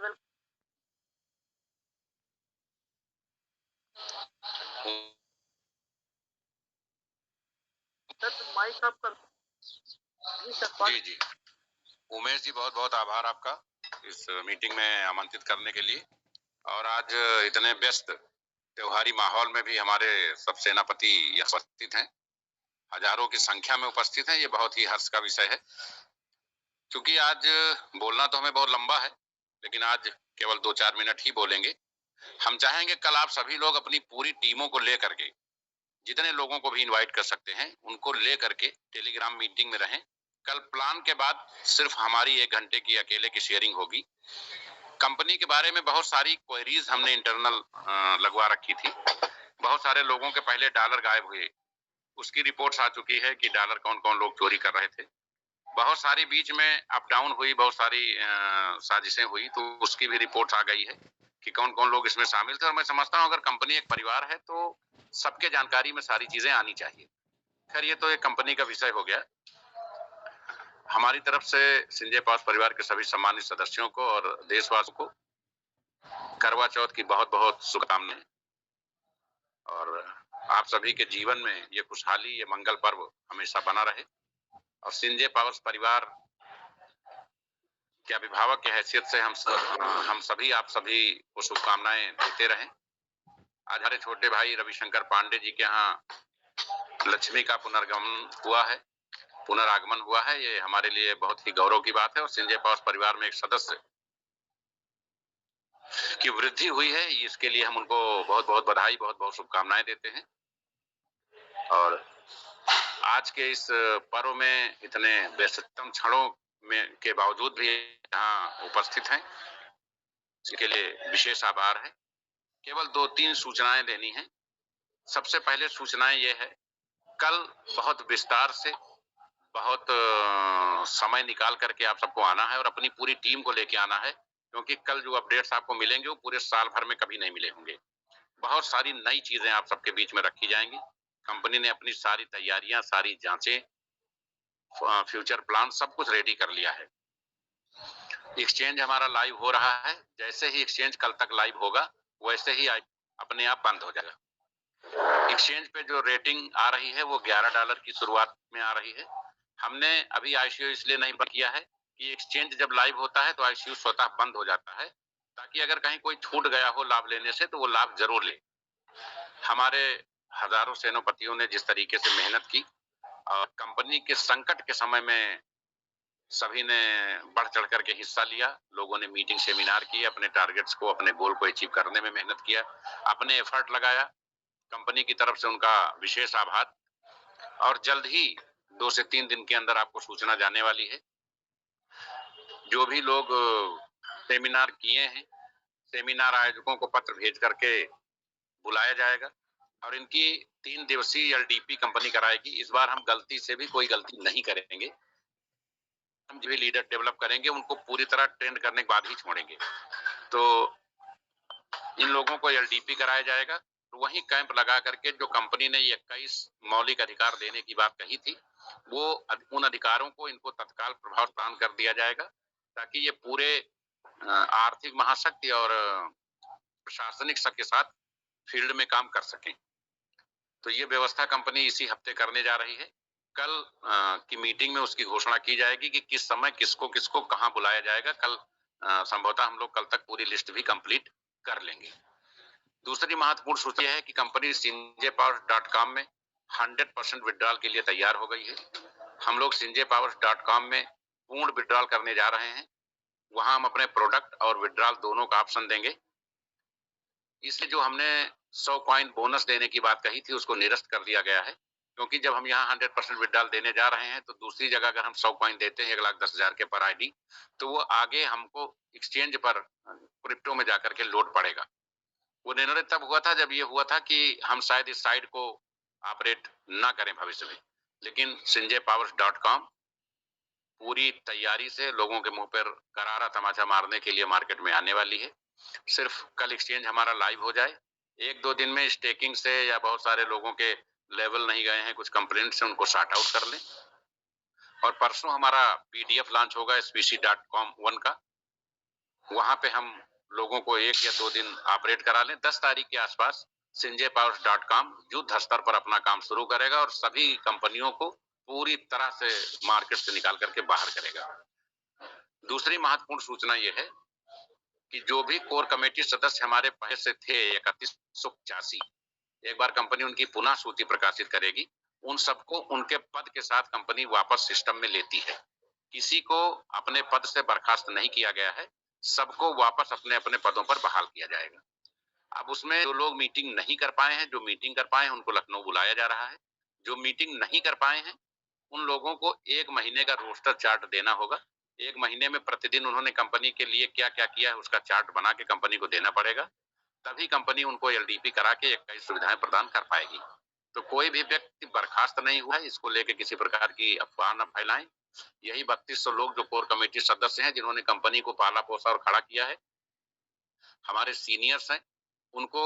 Well sir mic आपका जी जी उमेश जी, बहुत बहुत आभार आपका इस मीटिंग में आमंत्रित करने के लिए। और आज इतने व्यस्त त्योहारी माहौल में भी हमारे सब सेनापति यहाँ उपस्थित हैं, हजारों की संख्या में उपस्थित हैं। ये बहुत ही हर्ष का विषय है, क्योंकि आज बोलना तो हमें बहुत लंबा है, लेकिन आज केवल 2-4 मिनट ही बोलेंगे। हम चाहेंगे कल आप सभी लोग अपनी पूरी टीमों को लेकर के, जितने लोगों को भी इनवाइट कर सकते हैं उनको लेकर के टेलीग्राम मीटिंग में रहें। कल प्लान के बाद सिर्फ हमारी 1 घंटे की अकेले की शेयरिंग होगी। कंपनी के बारे में बहुत सारी क्वेरीज हमने इंटरनल लगवा रखी थी। बहुत सारे लोगों के पहले डॉलर गायब हुए, उसकी रिपोर्ट्स आ चुकी है कि डॉलर कौन कौन लोग चोरी कर रहे थे। बहुत सारी बीच में अप डाउन हुई, बहुत सारी साजिशें हुई, तो उसकी भी रिपोर्ट्स आ गई है कि कौन कौन लोग इसमें शामिल थे। और मैं समझता हूँ अगर कंपनी एक परिवार है तो सबके जानकारी में सारी चीजें आनी चाहिए। खैर, ये तो एक कंपनी का विषय हो गया। हमारी तरफ से सिंजे पावर परिवार के सभी सम्मानित सदस्यों को और देशवासियों को करवा चौथ की बहुत बहुत शुभकामनाएं। और आप सभी के जीवन में ये खुशहाली, ये मंगल पर्व हमेशा बना रहे। और सिंजे पावर्स परिवार के अभिभावक की हैसियत से हम सभी आप सभी को शुभकामनाएं देते रहें। आज हमारे छोटे भाई रविशंकर पांडे जी के यहाँ लक्ष्मी का पुनरागमन हुआ है। ये हमारे लिए बहुत ही गौरव की बात है। और सिंजे पावर्स परिवार में एक सदस्य की वृद्धि हुई है, इसके लिए हम उनको बहुत बहुत बधाई, बहुत बहुत शुभकामनाएं देते हैं। और आज के इस पर्व में इतने व्यस्ततम क्षणों में के बावजूद भी यहाँ उपस्थित हैं, इसके लिए विशेष आभार है। केवल 2-3 सूचनाएं देनी है। सबसे पहले सूचनाएं ये है, कल बहुत विस्तार से, बहुत समय निकाल करके आप सबको आना है और अपनी पूरी टीम को लेके आना है, क्योंकि कल जो अपडेट्स आपको मिलेंगे वो पूरे साल भर में कभी नहीं मिले होंगे। बहुत सारी नई चीजें आप सबके बीच में रखी जाएंगी। कंपनी ने अपनी सारी तैयारियां, सारी जांचें, फ्यूचर प्लान सब कुछ रेडी कर लिया है। एक्सचेंज हमारा लाइव हो रहा है। जैसे ही एक्सचेंज कल तक लाइव होगा, वैसे ही अपने आप बंद हो जाएगा। एक्सचेंज पे जो रेटिंग आ रही है वो $11 की शुरुआत में आ रही है। हमने अभी आईसीयू इसलिए नहीं बंद किया है कि एक्सचेंज जब लाइव होता है तो आईसीयू स्वतः बंद हो जाता है, ताकि अगर कहीं कोई छूट गया हो लाभ लेने से तो वो लाभ जरूर ले। हमारे हजारों सेनापतियों ने जिस तरीके से मेहनत की और कंपनी के संकट के समय में सभी ने बढ़ चढ़ करके हिस्सा लिया। लोगों ने मीटिंग, सेमिनार किए, अपने टारगेट्स को, अपने गोल को अचीव करने में मेहनत किया, अपने एफर्ट लगाया। कंपनी की तरफ से उनका विशेष आभार। और जल्द ही 2 से 3 दिन के अंदर आपको सूचना जाने वाली है। जो भी लोग सेमिनार किए हैं, सेमिनार आयोजकों को पत्र भेज करके बुलाया जाएगा और इनकी 3 दिवसीय एलडीपी कंपनी कराएगी। इस बार हम गलती से भी कोई गलती नहीं करेंगे। हम जो भी लीडर डेवलप करेंगे उनको पूरी तरह ट्रेंड करने के बाद ही छोड़ेंगे। तो इन लोगों को एलडीपी कराया जाएगा। तो वहीं कैंप लगा करके जो कंपनी ने 21 मौलिक अधिकार देने की बात कही थी, वो उन अधिकारों को इनको तत्काल प्रभाव प्रदान कर दिया जाएगा, ताकि ये पूरे आर्थिक महाशक्ति और प्रशासनिक शक्ति के साथ फील्ड में काम कर सकें। तो ये व्यवस्था कंपनी इसी हफ्ते करने जा रही है। कल की मीटिंग में उसकी घोषणा की जाएगी कि किस समय किसको किसको कहां बुलाया जाएगा। कल संभवतः हम लोग कल तक पूरी लिस्ट भी कंप्लीट कर लेंगे। दूसरी महत्वपूर्ण सूचना है कि कंपनी sinjepower.com में 100% विड्रॉल के लिए तैयार हो गई है। हम लोग sinjepower.com में पूर्ण विड्रॉल करने जा रहे हैं। वहां हम अपने प्रोडक्ट और विड्रॉल दोनों का ऑप्शन देंगे। इसलिए जो हमने 100 कॉइन बोनस देने की बात कही थी उसको निरस्त कर दिया गया है, क्योंकि जब हम यहाँ 100% विड्रॉल देने जा रहे हैं तो दूसरी जगह अगर हम 100 कॉइन देते हैं 1,10,000 के पर आईडी, तो वो आगे हमको एक्सचेंज पर क्रिप्टो में जाकर के लोड पड़ेगा। वो निर्णय तब हुआ था जब ये हुआ था कि हम शायद इस साइट को ऑपरेट ना करें भविष्य में, लेकिन sinjepower.com पूरी तैयारी से लोगों के मुंह पर करारा तमाचा मारने के लिए मार्केट में आने वाली है। सिर्फ कल एक्सचेंज हमारा लाइव हो जाए, 1-2 दिन में स्टेकिंग से या बहुत सारे लोगों के लेवल नहीं गए हैं, कुछ कंप्लेंट से उनको सॉर्ट आउट कर लें। और परसों हमारा पीडीएफ लॉन्च होगा spc.com 1 का। वहां पे हम लोगों को 1 या 2 दिन ऑपरेट करा लें। 10 तारीख के आसपास sinjaypowers.com युद्ध स्तर पर अपना काम शुरू करेगा और सभी कंपनियों को पूरी तरह से मार्केट से निकाल करके बाहर करेगा। दूसरी महत्वपूर्ण सूचना यह है कि जो भी कोर कमेटी सदस्य हमारे पहले से थे 3185, एक बार कंपनी उनकी पुनः सूची प्रकाशित करेगी, उन सबको उनके पद के साथ कंपनी वापस सिस्टम में लेती है। किसी को अपने पद से बर्खास्त नहीं किया गया है, सबको वापस अपने अपने पदों पर बहाल किया जाएगा। अब उसमें जो लोग मीटिंग नहीं कर पाए हैं, जो मीटिंग कर पाए हैं, उनको लखनऊ बुलाया जा रहा है। जो मीटिंग नहीं कर पाए हैं, उन लोगों को 1 महीने का रोस्टर चार्ट देना होगा। 1 महीने में प्रतिदिन उन्होंने कंपनी के लिए क्या-क्या किया है, उसका चार्ट बना के कंपनी को देना पड़ेगा। तभी कंपनी उनको एलडीपी करा के 21 सुविधाएं प्रदान कर पाएगी। तो कोई भी व्यक्ति बर्खास्त नहीं हुआ है, इसको लेके किसी प्रकार की अफवाह न फैलाएं। यही 3200 लोग जो कोर कमेटी सदस्य हैं, जिन्होंने कंपनी को पाला पोसा और खड़ा किया है, हमारे सीनियर्स हैं, उनको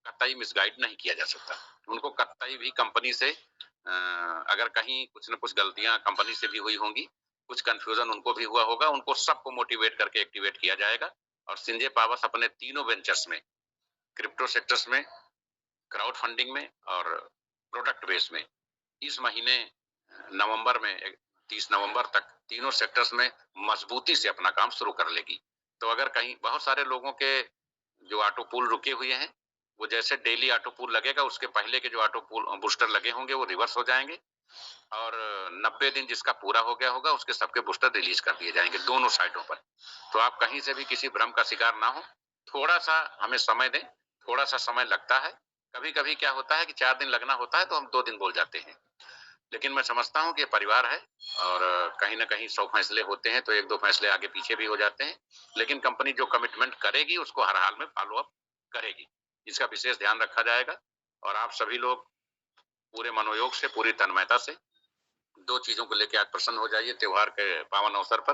कतई मिसगाइड नहीं किया जा सकता। उनको कतई भी कंपनी से अगर कहीं कुछ न कुछ गलतियां कंपनी से भी हुई होंगी, कुछ कंफ्यूजन उनको भी हुआ होगा, उनको सबको मोटिवेट करके एक्टिवेट किया जाएगा और संजय पावस अपने तीनों वेंचर्स में, क्रिप्टो सेक्टर्स में, क्राउड फंडिंग में और प्रोडक्ट बेस में इस महीने नवंबर में 30 नवंबर तक तीनों सेक्टर्स में मजबूती से अपना काम शुरू कर लेगी। तो अगर कहीं बहुत सारे लोगों के जो ऑटो पूल रुके हुए हैं, वो जैसे डेली ऑटो पूल लगेगा, उसके पहले के जो ऑटो पूल बूस्टर लगे होंगे वो रिवर्स हो जाएंगे और 90 दिन जिसका पूरा हो गया होगा उसके सबके बूस्टर रिलीज कर दिए जाएंगे दोनों साइडों पर। तो आप कहीं से भी किसी भ्रम का शिकार ना हो, थोड़ा सा हमें समय दें। थोड़ा सा समय लगता है, कभी कभी क्या होता है कि 4 दिन लगना होता है तो हम 2 दिन बोल जाते हैं, लेकिन मैं समझता हूं कि ये परिवार है और कहीं ना कहीं 100 फैसले होते हैं तो 1-2 फैसले आगे पीछे भी हो जाते हैं, लेकिन कंपनी जो कमिटमेंट करेगी उसको हर हाल में फॉलो अप करेगी। इसका विशेष ध्यान रखा जाएगा और आप सभी लोग पूरे मनोयोग से, पूरी तन्मयता से 2 चीजों को लेकर आज प्रसन्न हो जाइए त्योहार के पावन अवसर पर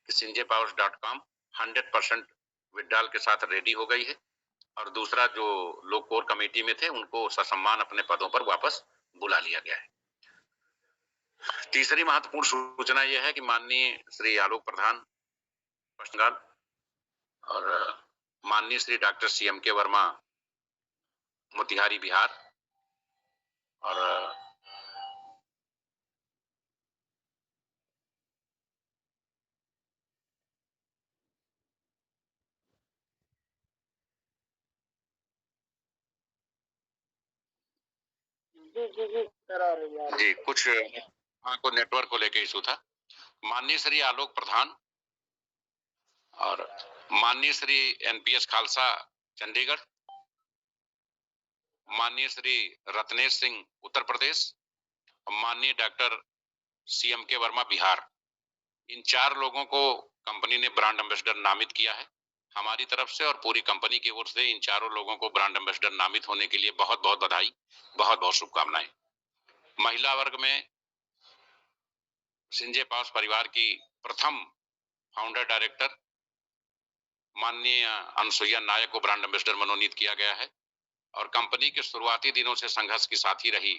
कि sinjaypowers.com 100% विड्रॉल के साथ रेडी हो गई है और दूसरा जो लोग कोर कमेटी में थे उनको ससम्मान अपने पदों पर वापस बुला लिया गया है। तीसरी महत्वपूर्ण सूचना यह है कि माननीय श्री आलोक प्रधान पश्चिम बंगाल और माननीय श्री डॉक्टर सीएम के वर्मा मोतिहारी बिहार और जी कुछ को नेटवर्क को लेके इशू था। माननीय श्री आलोक प्रधान और माननीय श्री एनपीएस खालसा चंडीगढ़, माननीय श्री रत्नेश सिंह उत्तर प्रदेश, माननीय डॉक्टर सीएम के वर्मा बिहार, इन 4 लोगों को कंपनी ने ब्रांड एम्बेसडर नामित किया है। हमारी तरफ से और पूरी कंपनी की ओर से इन 4 लोगों को ब्रांड एम्बेसडर नामित होने के लिए बहुत बहुत बधाई, बहुत बहुत शुभकामनाएं। महिला वर्ग में संजय पावस परिवार की प्रथम फाउंडर डायरेक्टर माननीय अनसुईया नायक को ब्रांड एम्बेसडर मनोनीत किया गया है और कंपनी के शुरुआती दिनों से संघर्ष की साथी रही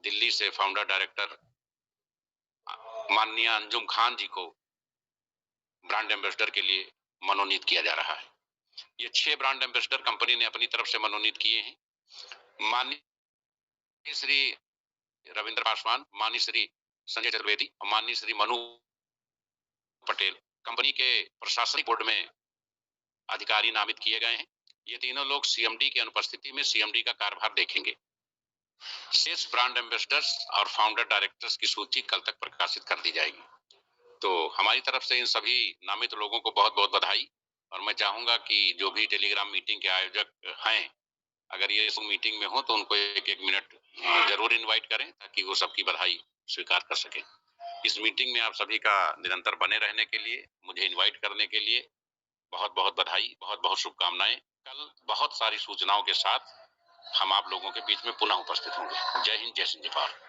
दिल्ली से फाउंडर डायरेक्टर माननीय अंजुम खान जी को ब्रांड एम्बेसडर के लिए मनोनीत किया जा रहा है। ये 6 ब्रांड एम्बेसडर कंपनी ने अपनी तरफ से मनोनीत किए हैं। माननीय श्री रविंद्र पासवान, माननीय श्री संजय चतुर्वेदी और माननीय श्री मनु पटेल कंपनी के प्रशासनिक बोर्ड में अधिकारी नामित किए गए हैं। ये तीनों लोग सीएमडी की अनुपस्थिति में सीएमडी का कार्यभार देखेंगे। शेष ब्रांड एम्बेसडर्स और फाउंडर डायरेक्टर्स की सूची कल तक प्रकाशित कर दी जाएगी। तो हमारी तरफ से इन सभी नामित लोगों को बहुत बहुत बधाई और मैं चाहूंगा कि जो भी टेलीग्राम मीटिंग के आयोजक हैं, अगर ये मीटिंग में हो तो उनको 1-1 मिनट जरूर इनवाइट करें ताकि वो सबकी बधाई स्वीकार कर सकें। इस मीटिंग में आप सभी का निरंतर बने रहने के लिए, मुझे इनवाइट करने के लिए बहुत बहुत बधाई, बहुत बहुत शुभकामनाएं। कल बहुत सारी सूचनाओं के साथ हम आप लोगों के बीच में पुनः उपस्थित होंगे। जय हिंद, जय सिंह, जय भारत।